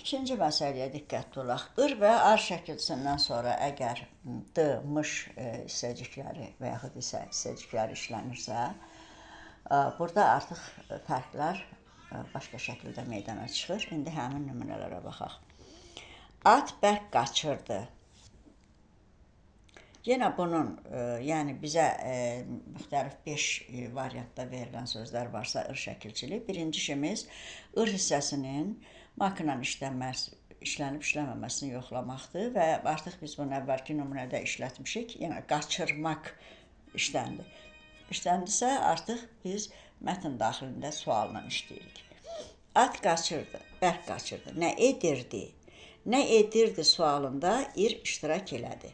İkinci məsələyə diqqətli olaq. Ir və ar şəkilçisindən sonra əgər D, mış hissəcikləri və yaxud isə hissəcikləri işlənirsə, burada artıq fərqlər başqa şəkildə meydana çıxır. İndi həmin nümunələrə baxaq. At bərk qaçırdı. Yenə bunun, yəni bizə müxtəlif 5 variantda verilən sözlər varsa ir şəkilçili. Birinci işimiz ir hissəsinin makina işlənib işləməməsini yoxlamaqdır və artıq biz bunu əvvəlki nümunədə işlətmişik. Yəni qaçırmaq işləndi. İşləndisə artıq biz mətn daxilində sualla işləyirik. At qaçırdı, bərk qaçırdı. Nə edirdi? Nə edirdi sualında ir iştirak elədi.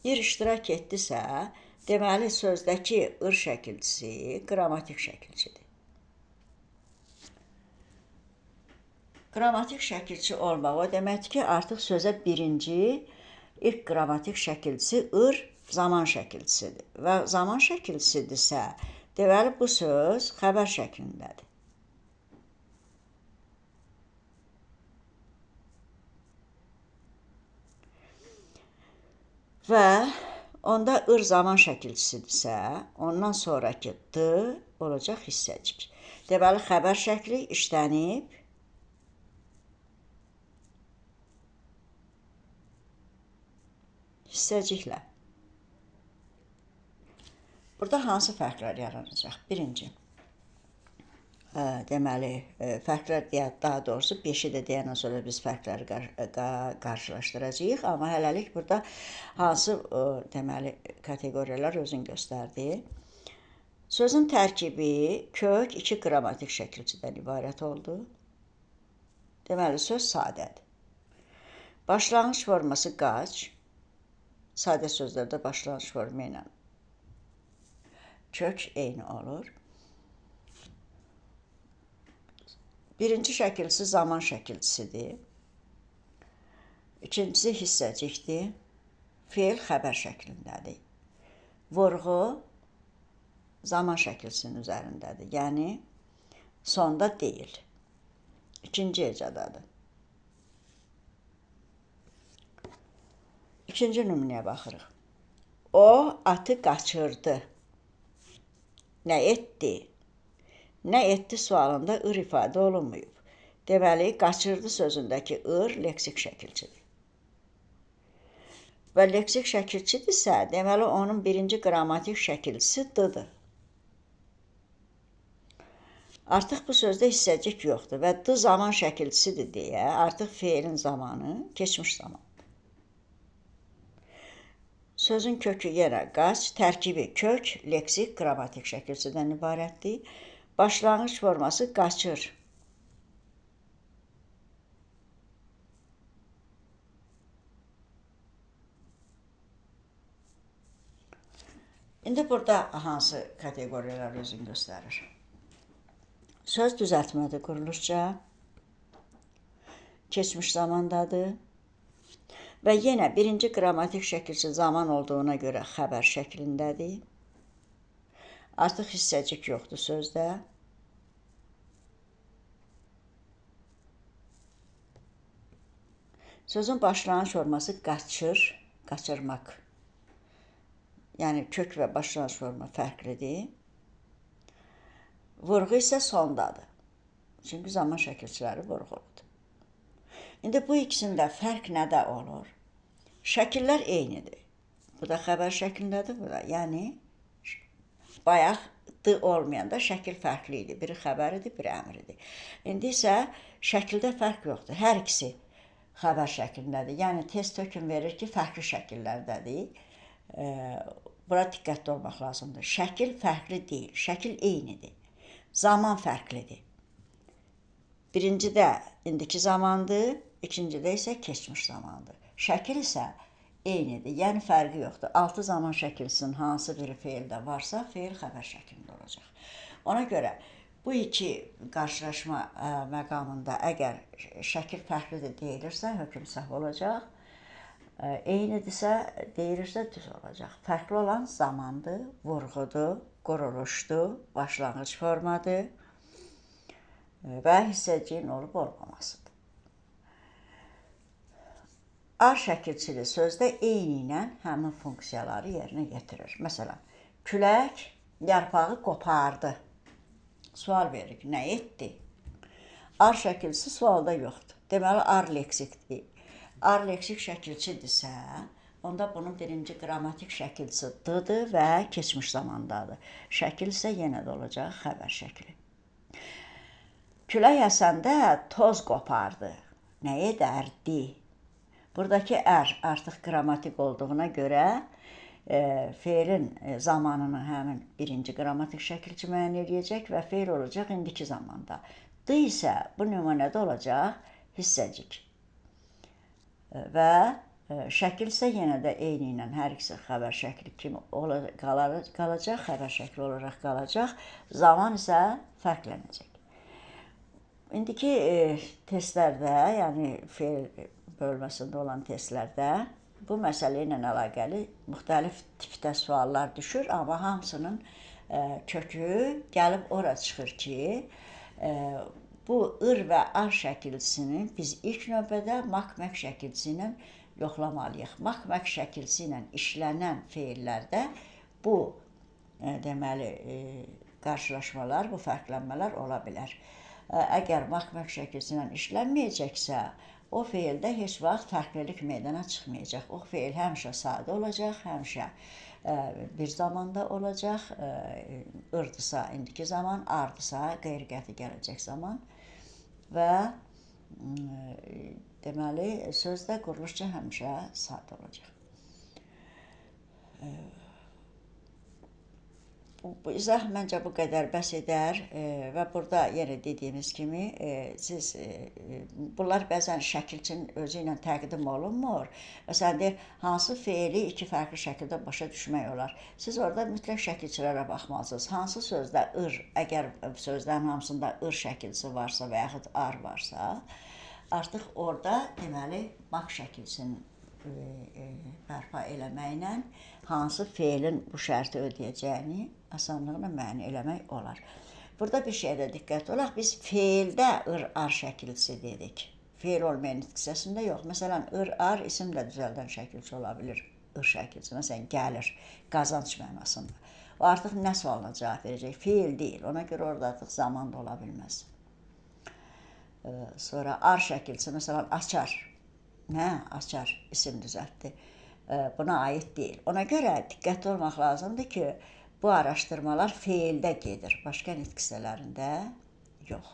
Ir iştirak etdisə, deməli sözdəki ir şəkilçisi qrammatik şəkilçidir. Qrammatik şəkilçi olmaq o deməkdir ki, artıq sözə birinci ilk qrammatik şəkilçisi ir zaman şəkilçisidir. Və zaman şəkilçisidirsə, deməli bu söz xəbər şəklindədir. Və onda ir zaman şəkilçisidirsə, ondan sonraki D olacaq hissəcik. Deməli, xəbər şəkli işlənib hissəciklə. Burada hansı fərqlər yaranacaq? Birinci, deməli, fərqlər deyək, daha doğrusu 5-i də deyəndən sonra biz fərqləri qarşılaşdıracağıq, amma hələlik burada hansı deməli kateqoriyalar özünü göstərdi. Sözün tərkibi kök 2 qrammatik şəkilçidən ibarət oldu. Deməli, söz sadədir. Başlanğıc forması qaç, sadə sözlərdə başlanğıc forma ilə kök eyni olur. Birinci şəkilçisi zaman şəkilçisidir. İkincisi hissəcikdir. Feil xəbər şəklindədir. Vurğu zaman şəkilçisinin üzərindədir. Yəni, sonda deyil. İkinci hecadadır. İkinci nümunəyə baxırıq. O atı qaçırdı. Nə etdi? Nə etdi sualında ir ifadə olunmayıb. Deməli, qaçırdı sözündəki ir leksik şəkilçidir. Və leksik şəkilçidirsə, deməli, onun birinci qrammatik şəkilçisi D-dır. Artıq bu sözdə hissəcik yoxdur və D zaman şəkilçisidir deyə, artıq feilin zamanı keçmiş zaman. Sözün kökü yenə qaç, tərkibi kök, leksik, qrammatik şəkilçidən ibarətdir. Başlanğıc forması qaçır. İndi burada hansı kateqoriyalar özünü göstərir? Söz düzəltmədir quruluşca, keçmiş zamandadır və yenə birinci qrammatik şəkilçi zaman olduğuna görə xəbər şəklindədir. Artıq hissəcik yoxdur sözdə. Sözün başlanğıc forması qaçır, qaçırmaq. Yəni, kök və başlanğıc forma fərqlidir. Vurğu isə sondadır. Çünki zaman şəkilçiləri vurğuludur. İndi bu ikisində fərq nədə olur? Şəkillər eynidir. Bu da xəbər şəklindədir, bu da. Yəni, bayaq D olmayanda şəkil fərqli idi. Biri xəbər idi, biri əmr idi. İndi isə şəkildə fərq yoxdur. Hər ikisi xəbər şəklindədir. Yəni, test hökm verir ki, fərqli şəkillərdədir. Bura diqqətli olmaq lazımdır. Şəkil fərqli deyil, şəkil eynidir. Zaman fərqlidir. Birincidə indiki zamandır, ikincidə isə keçmiş zamandır. Şəkil isə eynidir, yəni fərqi yoxdur. 6 zaman şəkilsinin hansı biri feildə varsa, feil xəbər şəklində olacaq. Ona görə bu iki qarşılaşma məqamında əgər şəkil fərqlidir deyilirsə, hökm səhv olacaq. Eynidirsə, deyilirsə düz olacaq. Fərqli olan zamandır, vurğudur, quruluşdur, başlanğıc formadır. və hissəciyin olub olmamasıdır. A şəkilçili sözdə eyni ilə həmin funksiyaları yerinə yetirir. Məsələn, külək yarpağı qopardı. Sual veririk, nə etdi? Ar şəkilçisi sualda yoxdur. Deməli, ar leksikdir. Ar leksik şəkilçidirsə, onda bunun birinci qrammatik şəkilçisi d-dır və keçmiş zamandadır. Şəkil isə yenə də olacaq xəbər şəkli. Külək əsəndə toz qopardı. Nə edərdi? Buradakı artıq qrammatik olduğuna görə feilin zamanını həmin birinci qrammatik şəkilçi müəyyən edəcək və feil olacaq indiki zamanda. D isə bu nümunədə olacaq hissəcik. Və şəkil isə yenə də eyni ilə hər ikisi xəbər şəkli kimi qalacaq, xəbər şəkli olaraq qalacaq. Zaman isə fərqlənəcək. İndiki testlərdə, yəni feil bölməsində olan testlərdə bu məsələ ilə əlaqəli müxtəlif tipdə suallar düşür, amma hamısının kökü gəlib ora çıxır ki, bu ır və ar şəkilçisini biz ilk növbədə mak-mək şəkilçisi ilə yoxlamalıyıq. Mak-mək şəkilçisi ilə işlənən feillərdə bu deməli qarşılaşmalar, bu fərqlənmələr ola bilər. Əgər mak-mək şəkilçisi ilə işlənməyəcəksə, o feildə heç vaxt fərqlilik meydana çıxmayacaq. O feil həmişə sadə olacaq, həmişə bir zamanda olacaq. Irdısa indiki zaman, ardısa qeyri-qəti gələcək zaman və deməli sözdə quruluşca həmişə sadə olacaq. Bu izah məncə bu qədər bəs edər və burada yenə dediyimiz kimi siz bunlar bəzən şəkilçinin özü ilə təqdim olunmur. Məsələn, deyir, hansı feili iki fərqli şəkildə başa düşmək olar. Siz orada mütləq şəkilçilərə baxmalısınız. Hansı sözdə ır, əgər sözlərin hamısında ır şəkilçisi varsa və yaxud ar varsa, artıq orada deməli mak şəkilçisinin bərpa eləməklə hansı feilin bu şərti ödəyəcəyini asanlıqla müəyyən eləmək olar. Burada bir şeydə diqqət olaq, biz feildə ır-ar şəkilçisi dedik. Feil olmayan hissəsində yox. Məsələn, ır-ar isim də düzəldən şəkilçi ola bilir. Ir şəkilçisi, məsələn, gəlir, qazanc mənasında. O artıq nə sualına cavab verəcək? Feil deyil. Ona görə orada artıq zaman da ola bilməz. Sonra ar şəkilçisi, məsələn, açar. Nə? Açar, isim düzəltdi. Buna aid deyil. Ona görə diqqətli olmaq lazımdır ki, bu araşdırmalar feildə gedir, başqa nitq hissələrində yox.